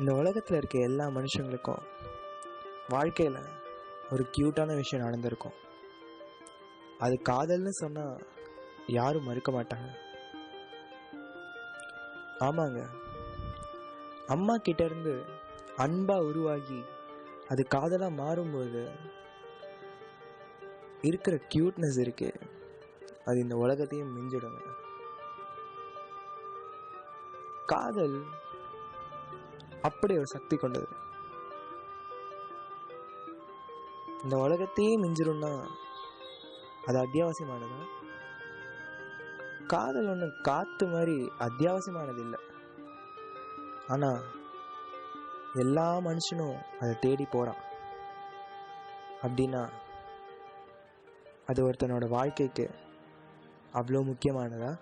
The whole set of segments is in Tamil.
இந்த உலகத்தில் இருக்க எல்லா மனுஷங்களுக்கும் வாழ்க்கையில் ஒரு க்யூட்டான விஷயம் நடந்திருக்கும். அது காதல்னு சொன்னால் யாரும் மறுக்க மாட்டாங்க. ஆமாங்க, அம்மா கிட்டேருந்து அன்பாக உருவாகி அது காதலாக மாறும்போது இருக்கிற க்யூட்னஸ் இருக்கு, அது இந்த உலகத்தையும் மிஞ்சிடுங்க. காதல் அப்படி ஒரு சக்தி கொண்டது. இந்த உலகத்தையே மிஞ்சிடும்னா அது அத்தியாவசியமானது. காதல் ஒன்று காற்று மாதிரி அத்தியாவசியமானது இல்லை. ஆனால் எல்லா மனுஷனும் அதை தேடி போகிறான் அப்படின்னா அது ஒருத்தனோட வாழ்க்கைக்கு அவ்வளோ முக்கியமானதா?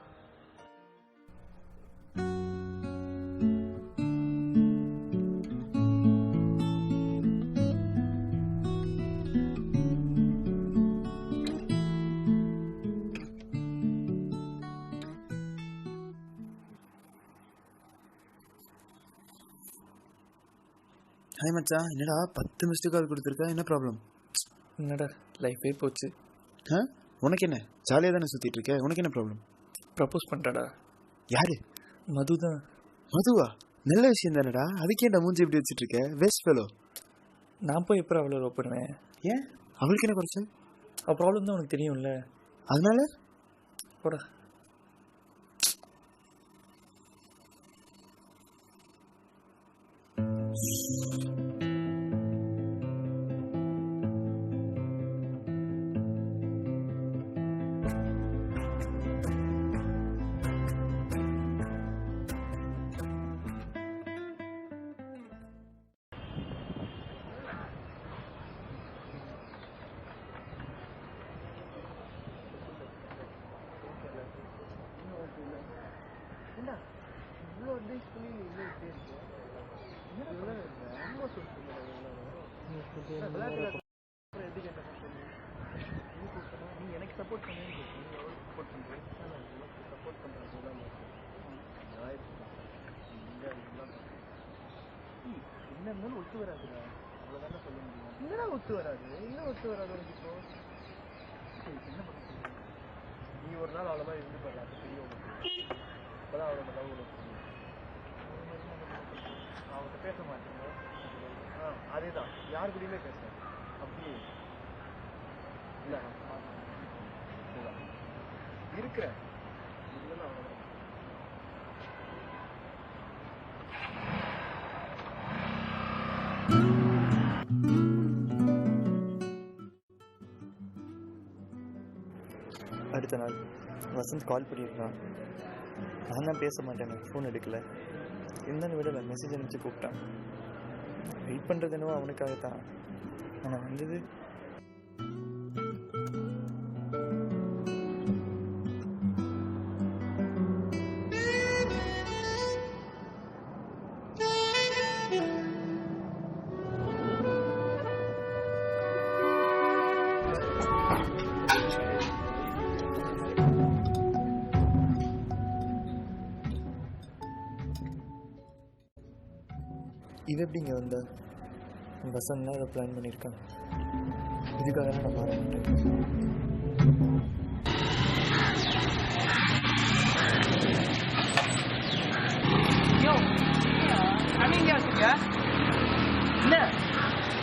ஹாய் மச்சான், என்னடா 10 மிஸ்டு கால் கொடுத்துருக்கா? என்ன ப்ராப்ளம்? என்னடா லைஃபே போச்சு. உனக்கு என்ன, ஜாலியாக தானே சுற்றிட்டு இருக்க? உனக்கு என்ன ப்ராப்ளம்? ப்ரப்போஸ் பண்ணிட்டாடா. யாரு? மது தான். மதுவா? நல்ல விஷயம் தானடா. அதுக்கே என்ன மூஞ்சி இப்படி வச்சுட்டு இருக்க? Waste fellow. நான் போய் எப்போ அவ்வளோ லவ் பண்ணுவேன்? ஏன், அவளுக்கு என்ன குறைச்சல்? ப்ராப்ளம் தான் உனக்கு தெரியும்ல. அதனால போடா. எனக்கு சப்போர்ட் பண்ணி சப்போர்ட் பண்ணுறேன். சப்போர்ட் பண்ணுறது என்ன இருந்தாலும் ஒத்து வராதுடா. அவ்வளோதானே சொல்ல முடியும். என்னடா ஒத்து வராது? என்ன ஒத்து வராது உனக்கு? இப்போ என்ன பண்ண சொல்லுங்க? நீ ஒரு நாள் அவ்வளோ மாதிரி இருந்து பாரு, அது தெரியும் உனக்கு. அப்போதான் அவளோட லவ் உனக்கு தெரியும். அவங்கள்ட்ட பேச மாட்டேங்க. அதே தான், யாரு கூடயுமே பேசுறேன் அப்படியே இல்லை. இருக்கிறேன் இல்லைன்னா அவ்வளோதான். அடுத்த நாள் வசந்த் கால் பண்ணியிருக்கான். நான் தான் பேச மாட்டேன், ஃபோன் எடுக்கலை. இருந்தாலும் விடலை, மெசேஜ் அனுப்பிச்சு கூப்பிட்டான். வெயிட் பண்ணுறது என்னவோ அவனுக்காகத்தான். ஆனால் வந்தது இது எப்படிங்க வந்த? வசந்த் தான் இதை பிளான் பண்ணியிருக்கான். இதுக்காக நான் மாற மாட்டேன்.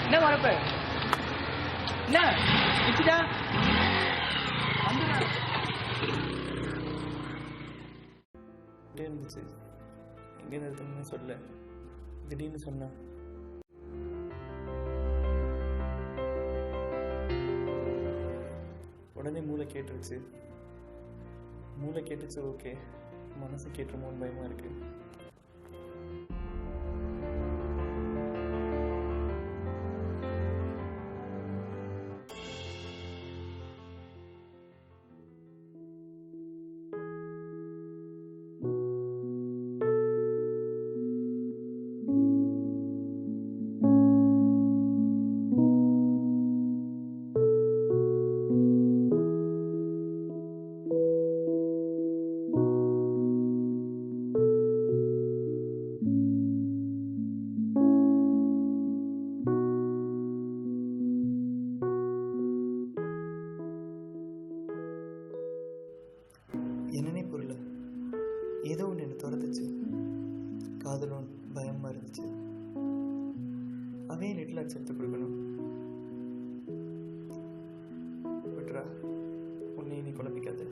என்ன வரப்ப என்ன வச்சுட்டா இருந்துச்சு. எங்கே நிறுத்தணும்னு சொல்ல, திடீர்னு சொன்னான். உடனே மூளை கேட்டுருச்சு. ஓகே, மனசு கேட்டுருமோன்னு பயமா இருக்கு. ஏதோ ஒன்று என்னை துரத்துச்சு. காதலும் பயமாக இருந்துச்சு. அவன் லிட்டில் ஆர்ட்ஸ் எடுத்து கொடுக்கணும். விட்றா, உன்னை நீ குழப்பிக்காது.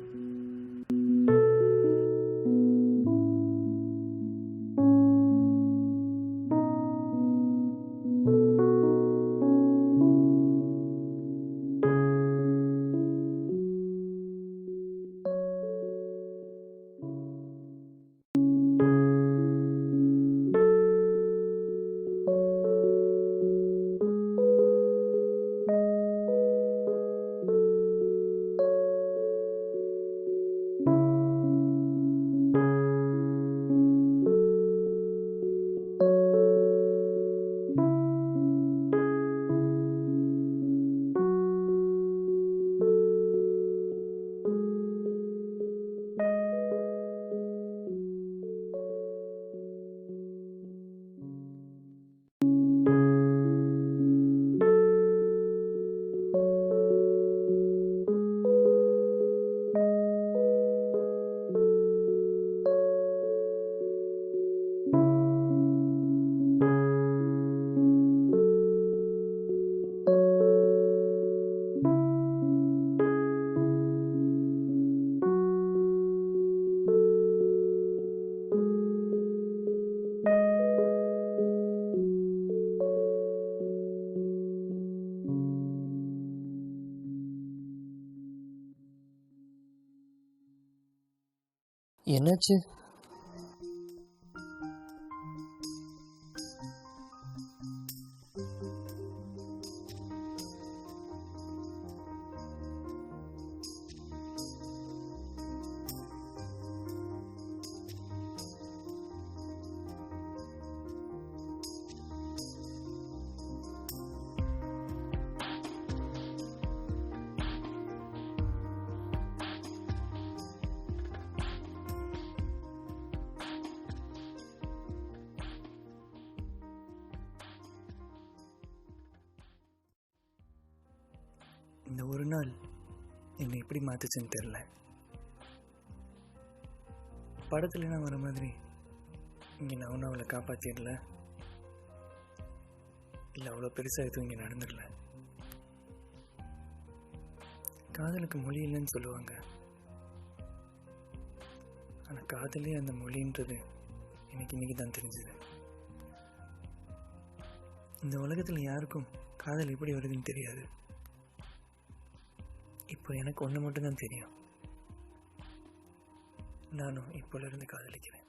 என்னாச்சு? இந்த ஒரு நாள் என்னை எப்படி மாற்றுச்சுன்னு தெரில. படத்துல நான் வர மாதிரி இங்கே நான் ஒன்றும் அவளை காப்பாற்றிடல, இல்லை அவ்வளோ பெருசாக எதுவும் இங்கே நடந்துடல. காதலுக்கு மொழி இல்லைன்னு சொல்லுவாங்க, ஆனால் காதலே அந்த மொழின்றது எனக்கு இன்னைக்கு தான் தெரிஞ்சுது. இந்த உலகத்தில் யாருக்கும் காதல் எப்படி வருதுன்னு தெரியாது. இப்போ எனக்கு ஒன்று மட்டும்தான் தெரியும், நானும் இப்போலேருந்து காதலிக்கிறேன்.